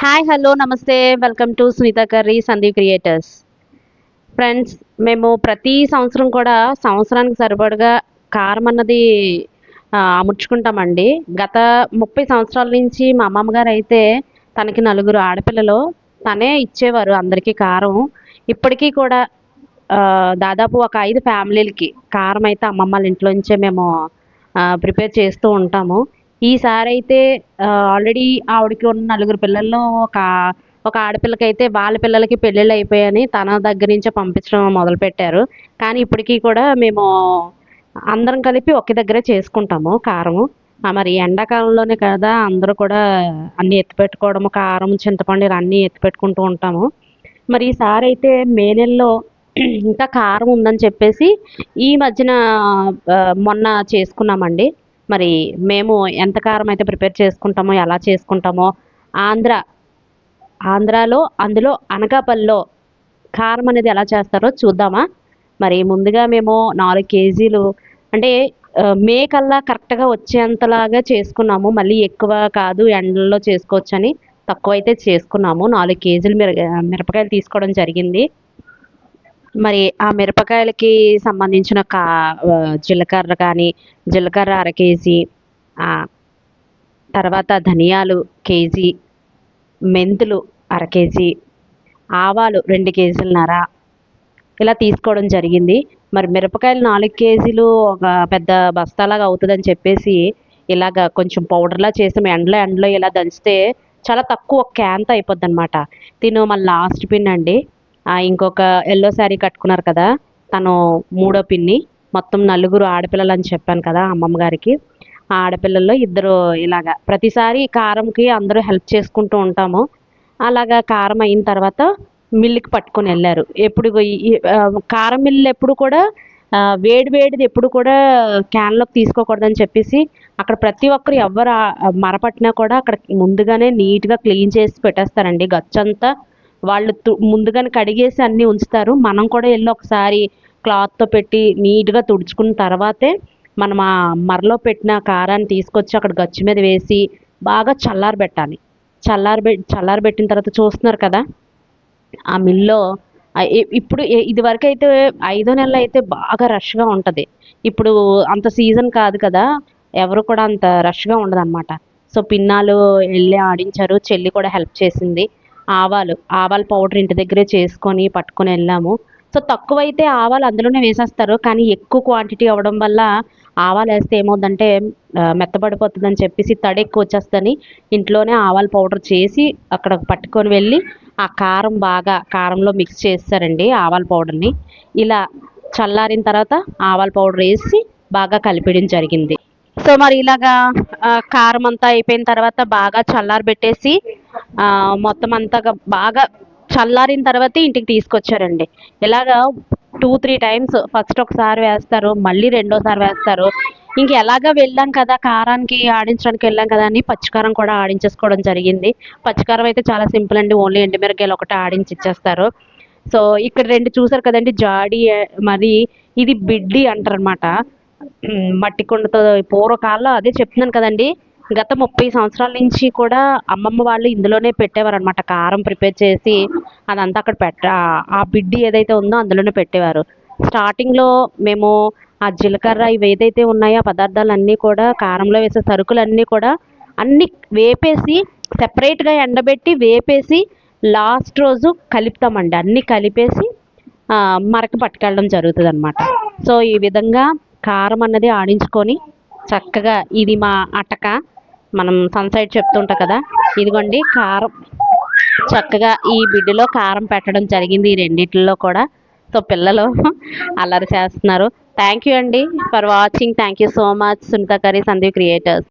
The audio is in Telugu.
హాయ్ హలో నమస్తే welcome to Sunitha Karri Sandeep creators. Friends, మేము ప్రతి సంవత్సరం కూడా సంవత్సరానికి సరిపడగా కారం అన్నది అమర్చుకుంటామండి. గత 30 సంవత్సరాల నుంచి మా అమ్మమ్మ గారు అయితే తనకి నలుగురు ఆడపిల్లలు, తనే ఇచ్చేవారు అందరికీ కారం. ఇప్పటికీ కూడా దాదాపు ఒక 5 ఫ్యామిలీలకి కారం అయితే అమ్మమ్మ వాళ్ళ ఇంట్లో నుంచే మేము ప్రిపేర్ చేస్తూ ఉంటాము. ఈసారైతే ఆల్రెడీ ఆవిడకి ఉన్న నలుగురు పిల్లల్లో ఒక ఒక ఆడపిల్లకైతే వాళ్ళ పిల్లలకి పెళ్ళిళ్ళు అయిపోయాయని తన దగ్గర నుంచే పంపించడం మొదలుపెట్టారు. కానీ ఇప్పటికీ కూడా మేము అందరం కలిపి ఒకే దగ్గరే చేసుకుంటాము కారము. మరి ఎండాకాలంలోనే కదా అందరూ కూడా అన్నీ ఎత్తిపెట్టుకోవడము, కారం, చింతపండు ఇలా అన్నీ ఎత్తిపెట్టుకుంటూ ఉంటాము. మరి ఈసారైతే మే నెలలో ఇంకా కారం ఉందని చెప్పేసి ఈ మధ్యన మొన్న చేసుకున్నామండి. మరి మేము ఎంత కారం అయితే ప్రిపేర్ చేసుకుంటామో, ఎలా చేసుకుంటామో, ఆంధ్ర ఆంధ్రాలో అందులో అనకాపల్లిలో కారం అనేది ఎలా చేస్తారో చూద్దామా? మరి ముందుగా మేము 4 కేజీలు అంటే మే కల్లా కరెక్ట్‌గా వచ్చేంతలాగా చేసుకున్నాము. మళ్ళీ ఎక్కువ కాదు ఎండల్లో చేసుకోవచ్చని తక్కువైతే చేసుకున్నాము. 4 కేజీలు మిరపకాయలు తీసుకోవడం జరిగింది. మరి ఆ మిరపకాయలకి సంబంధించిన జీలకర్ర కానీ, జీలకర్ర అర కేజీ, తర్వాత ధనియాలు కేజీ, మెంతులు అర కేజీ, ఆవాలు 2 కేజీలన్నర ఇలా తీసుకోవడం జరిగింది. మరి మిరపకాయలు 4 కేజీలు ఒక పెద్ద బస్తాలాగా అవుతుందని చెప్పేసి ఇలాగ కొంచెం పౌడర్లా చేసి ఎండలో ఇలా దంచితే చాలా తక్కువ క్యాంత అయిపోద్దనమాట. తిను మళ్ళీ లాస్ట్ పిన్ అండి. ఇంకొక ఎల్లో శారీ కట్టుకున్నారు కదా, తను మూడో పిన్ని. మొత్తం నలుగురు ఆడపిల్లలు అని చెప్పాను కదా అమ్మమ్మ గారికి. ఆ ఆడపిల్లల్లో ఇద్దరు ఇలాగా ప్రతిసారి కారంకి అందరూ హెల్ప్ చేసుకుంటూ ఉంటాము. అలాగా కారం అయిన తర్వాత మిల్లుకి పట్టుకొని వెళ్ళారు. ఎప్పుడు కారం మిల్లు ఎప్పుడు కూడా వేడిది ఎప్పుడు కూడా క్యాన్లోకి తీసుకోకూడదని చెప్పేసి అక్కడ ప్రతి ఒక్కరు ఎవరు మరపట్టినా కూడా అక్కడ ముందుగానే నీట్గా క్లీన్ చేసి పెట్టేస్తారండి. గచ్చంతా వాళ్ళు ముందుగానే కడిగేసి అన్నీ ఉంచుతారు. మనం కూడా వెళ్ళి ఒకసారి క్లాత్తో పెట్టి నీట్గా తుడుచుకున్న తర్వాతే మనం ఆ మరలో పెట్టిన కారాన్ని తీసుకొచ్చి అక్కడ గచ్చు మీద వేసి బాగా చల్లారబెట్టాలి. చల్లారబెట్టిన తర్వాత చూస్తున్నారు కదా ఆ మిల్లో. ఇప్పుడు ఇదివరకు అయితే 5వ నెలలో అయితే బాగా రష్గా ఉంటుంది. ఇప్పుడు అంత సీజన్ కాదు కదా, ఎవరు కూడా అంత రష్గా ఉండదన్నమాట. సో పిన్నాలు వెళ్ళి ఆడించారు, చెల్లి కూడా హెల్ప్ చేసింది. ఆవాల పౌడర్ ఇంటి దగ్గరే చేసుకొని పట్టుకొని వెళ్ళాము. సో తక్కువైతే ఆవాలు అందులోనే వేసేస్తారు, కానీ ఎక్కువ క్వాంటిటీ అవ్వడం వల్ల ఆవాలు వేస్తే ఏమవుద్దంటే మెత్తబడిపోతుందని చెప్పేసి తడి ఎక్కువ వచ్చేస్తుందని ఇంట్లోనే ఆవాల పౌడర్ చేసి అక్కడ పట్టుకొని వెళ్ళి ఆ కారంలో మిక్స్ చేస్తారండి ఆవాల పౌడర్ని. ఇలా చల్లారిన తర్వాత ఆవాల పౌడర్ వేసి బాగా కలిపేయడం జరిగింది. సో మరి ఇలాగా కారం అంతా అయిపోయిన తర్వాత బాగా చల్లారబెట్టేసి మొత్తం అంతా బాగా చల్లారిన తర్వాతే ఇంటికి తీసుకొచ్చారండి. ఇలాగా 2-3 టైమ్స్ ఫస్ట్ ఒకసారి వేస్తారు, మళ్ళీ రెండోసారి వేస్తారు. ఇంక ఎలాగా వెళ్ళాం కదా కారానికి ఆడించడానికి వెళ్ళాం కదా అని పచ్చికారం కూడా ఆడించేసుకోవడం జరిగింది. పచ్చికారం అయితే చాలా సింపుల్ అండి, ఓన్లీ ఎండుమిరకాయలు ఒకటి ఆడించి ఇచ్చేస్తారు. సో ఇక్కడ 2 చూసారు కదండి జాడి, మరి ఇది బిడ్డి అంటారనమాట. మట్టి కుండతో పూర్వకాలంలో అదే చెప్తున్నాను కదండి. గత 30 సంవత్సరాల నుంచి కూడా అమ్మమ్మ వాళ్ళు ఇందులోనే పెట్టేవారు అనమాట. కారం ప్రిపేర్ చేసి అదంతా అక్కడ ఆ బిడ్డి ఏదైతే ఉందో అందులోనే పెట్టేవారు. స్టార్టింగ్లో మేము ఆ జీలకర్ర ఇవి ఏదైతే ఉన్నాయో ఆ పదార్థాలన్నీ కూడా కారంలో వేసే సరుకులన్నీ కూడా అన్నీ వేపేసి సెపరేట్గా ఎండబెట్టి వేపేసి లాస్ట్ రోజు కలుపుతామండి. అన్నీ కలిపేసి మరక పట్టుకెళ్ళడం జరుగుతుంది అనమాట. సో ఈ విధంగా కారం అన్నది ఆడించుకొని చక్కగా ఇది మా అటక, మనం సన్సైడ్ చెప్తుంటాం కదా, ఇదిగోండి కారం చక్కగా ఈ బిడ్డలో కారం పెట్టడం జరిగింది ఈ రెండిట్లో కూడా. సో పిల్లలు అల్లరి చేస్తున్నారు. థ్యాంక్ యూ అండి for watching. Thank you so much. Sunitha Karri Sandeep creators.